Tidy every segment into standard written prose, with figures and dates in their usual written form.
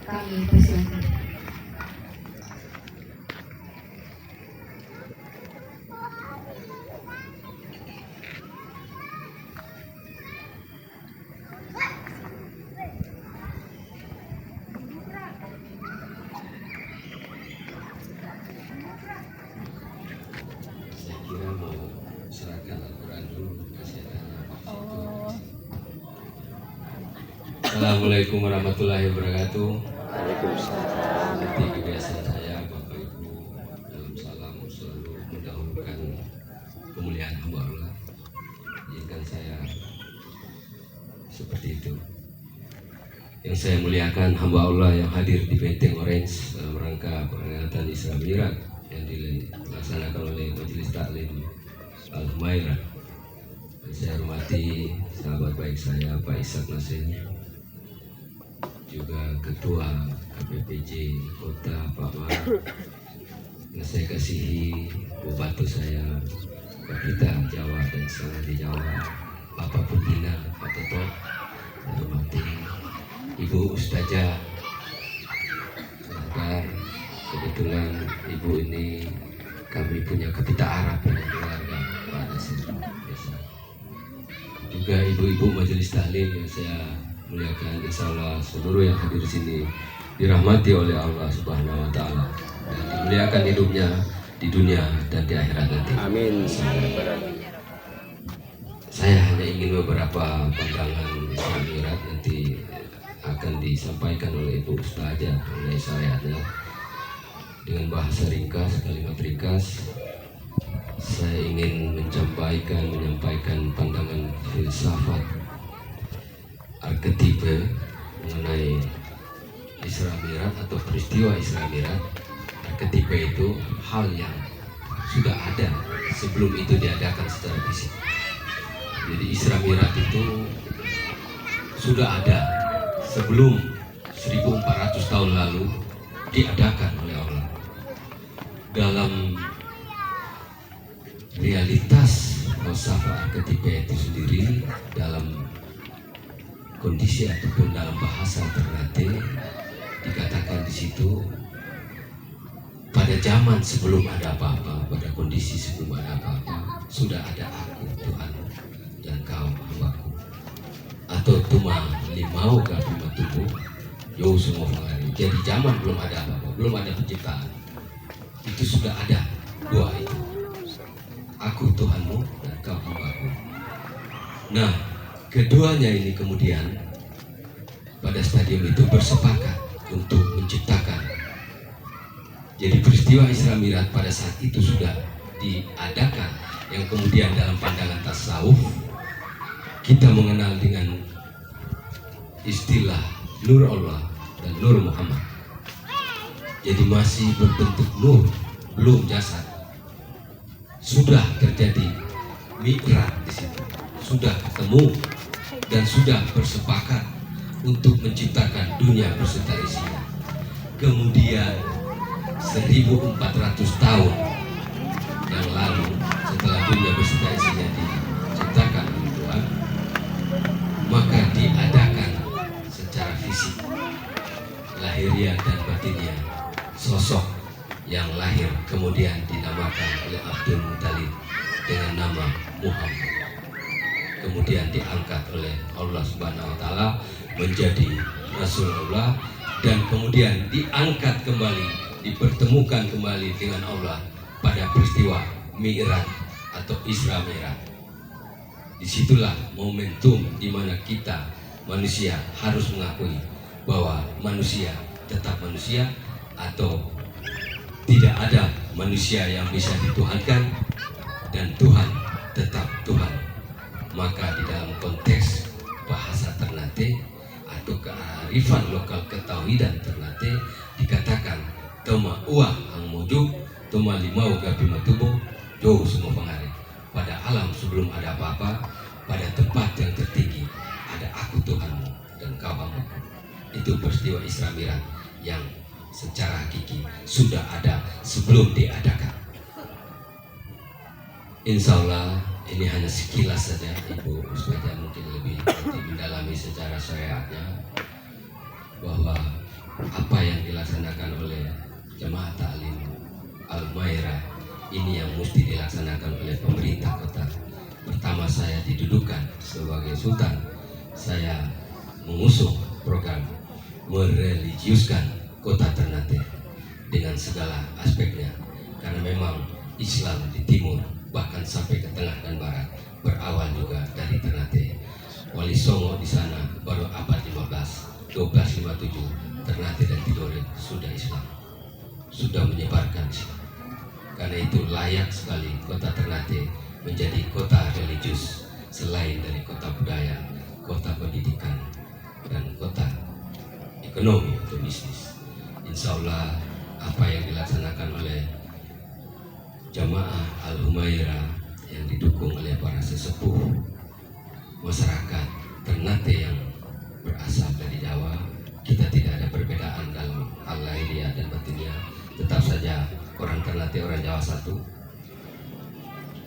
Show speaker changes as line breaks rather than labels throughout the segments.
Kami persilakan.
Saya kira mau serahkan Al-Quran dulu ke saya. Assalamualaikum warahmatullahi wabarakatuh.
Waalaikumsalam.
Seperti kebiasaan saya, Bapak Ibu, dalam salam selalu mendahulukan kemuliaan hamba Allah. Izinkan saya seperti itu. Yang saya muliakan hamba Allah yang hadir di Benteng Orange dalam rangka peringatan Isra Mi'raj yang dilaksanakan oleh Majelis Taklim Al-Humairah. Saya hormati sahabat baik saya Pak Ishak Nasir, juga Ketua KPPJ Kota Pak Mar, yang saya kasihi Bupati saya Pak Kita Jawa dan Setengah di Jawa, Bapak Putina Pak Toto, saya hormati Ibu Ustazah. Dan kebetulan Ibu ini kami punya kepita Arab dengan keluarga Pak Nasir. Juga ibu-ibu majelis taklim yang saya muliakan, insya Allah seluruh yang hadir di sini dirahmati oleh Allah Subhanahu Wa Taala dan dimuliakan hidupnya di dunia dan di akhirat nanti.
Amin.
Saya hanya ingin beberapa pandangan Isra Mi'raj nanti akan disampaikan oleh Ibu Ustazah mengenai syariatnya dengan bahasa ringkas, kalimat ringkas. Saya ingin menyampaikan pandangan filsafat arketipe mengenai Isra Mi'raj atau peristiwa Isra Mi'raj. Arketipe itu hal yang sudah ada sebelum itu diadakan secara fisik. Jadi Isra Mi'raj itu sudah ada sebelum 1400 tahun lalu diadakan oleh Allah. Dalam realitas falsafah arketipe itu sendiri, dalam kondisi ataupun dalam bahasa Ternate dikatakan di situ pada zaman sebelum ada apa-apa, pada kondisi sebelum ada apa-apa, sudah ada aku Tuhan dan kau hambaku. Atau tuma limau gabima tubuh yo semua fangari. Jadi zaman belum ada apa-apa, belum ada penciptaan, itu sudah ada dua itu, aku Tuhanmu dan kau hambaku. Nah, keduanya ini kemudian pada stadium itu bersepakat untuk menciptakan. Jadi peristiwa Isra Mi'raj pada saat itu sudah diadakan, yang kemudian dalam pandangan tasawuf kita mengenal dengan istilah Nur Allah dan Nur Muhammad. Jadi masih berbentuk nur, belum jasad. Sudah terjadi mi'raj di situ, sudah ketemu dan sudah bersepakat untuk menciptakan dunia beserta isinya. Kemudian 1400 tahun yang lalu, setelah dunia beserta isinya diciptakan oleh Tuhan, maka diadakan secara fisik, lahiriah dan batiniah, sosok yang lahir kemudian dinamakan oleh Abdul Muttalib dengan nama Muhammad. Kemudian diangkat oleh Allah Subhanahu Wa Taala menjadi Rasulullah, dan kemudian diangkat kembali, dipertemukan kembali dengan Allah pada peristiwa Mi'raj atau Isra Mi'raj. Disitulah momentum di mana kita manusia harus mengakui bahwa manusia tetap manusia, atau tidak ada manusia yang bisa dituhankan, dan Tuhan tetap Tuhan. Maka di dalam konteks bahasa Ternate atau kearifan lokal ketauhidan Ternate dikatakan toma uah ang mujub, toma limau gabi matubo, jauh semua pengaruh. Pada alam sebelum ada apa-apa, pada tempat yang tertinggi ada aku Tuhanmu dan kau hambaku. Itu peristiwa Isra Mi'raj yang secara hakiki sudah ada sebelum diadakan. Insya Allah ini hanya sekilas saja, Ibu Ustazah mungkin lebih mendalami secara syariatnya, bahwa apa yang dilaksanakan oleh Jemaah Ta'lim Al-Humairah ini yang mesti dilaksanakan oleh pemerintah kota. Pertama saya didudukan sebagai sultan, saya mengusung program mereligiuskan kota Ternate dengan segala aspeknya, karena memang Islam di timur bahkan sampai ke tengah dan barat berawal juga dari Ternate. Wali Songo di sana baru abad 15, 1257 Ternate dan Tidore sudah Islam, sudah menyebarkan Islam. Karena itu layak sekali kota Ternate menjadi kota religius selain dari kota budaya, kota pendidikan, dan kota ekonomi atau bisnis. Insya Allah apa yang dilaksanakan oleh Jamaah Al-Humairah yang didukung oleh para sesepuh masyarakat Ternate yang berasal dari Jawa, kita tidak ada perbedaan dalam hal lahiriah dan batinnya, tetap saja orang Ternate orang Jawa satu.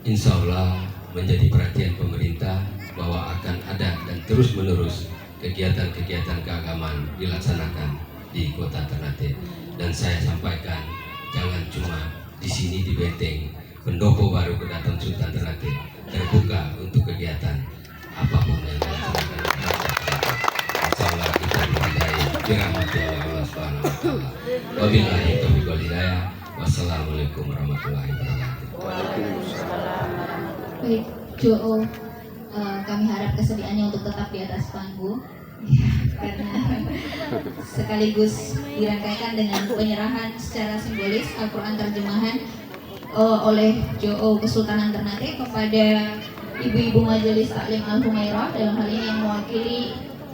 Insya Allah menjadi perhatian pemerintah bahwa akan ada dan terus menerus kegiatan-kegiatan keagamaan dilaksanakan di kota Ternate. Dan saya sampaikan, jangan cuma di sini di Benteng, pendopo baru kedaton Sultan Ternate terbuka untuk kegiatan apapun yang dilaksanakan. Insya Allah kita dibiayai dirahmati oleh Allah Subhanahu Wa Taala. Wabillahi taufiq wal hidayah. Wassalamualaikum warahmatullahi wabarakatuh.
Baik, Jo, kami harap kesediaannya untuk tetap di atas panggung karena sekaligus dirangkaikan dengan penyerahan secara simbolis Al-Quran terjemahan oleh Jo Kesultanan Ternate kepada ibu-ibu Majelis Taklim Al-Humairah, dalam hal ini yang mewakili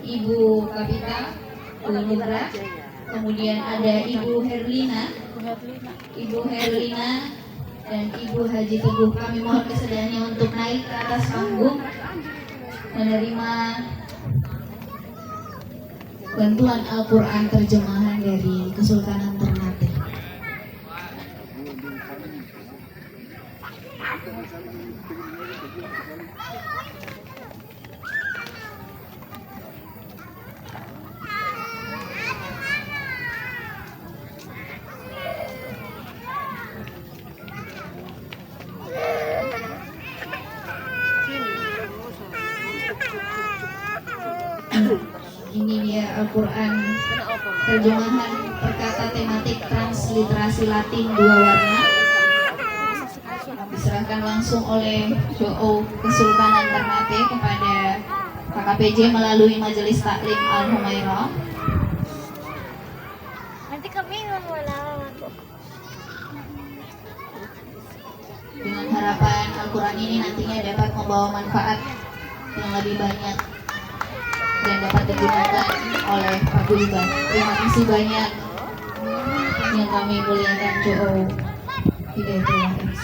Ibu Kapita Nugra, kemudian ada Ibu Herlina dan Ibu Haji Teguh. Kami mohon kesediaannya untuk naik ke atas panggung menerima bantuan Al-Quran terjemahan dari Kesultanan Ternate. Ini dia Al-Quran terjemahan perkata tematik transliterasi Latin 2 warna, diserahkan langsung oleh Jo Kesultanan Ternate kepada KKPJ melalui Majelis Taklim Al-Humairah.
Nanti kami wala.
Dengan harapan Al-Quran ini nantinya dapat membawa manfaat yang lebih banyak dan dapat digunakan oleh paguyuban. Terima kasih banyak yang kami muliakan Jo Hidayatullah MC.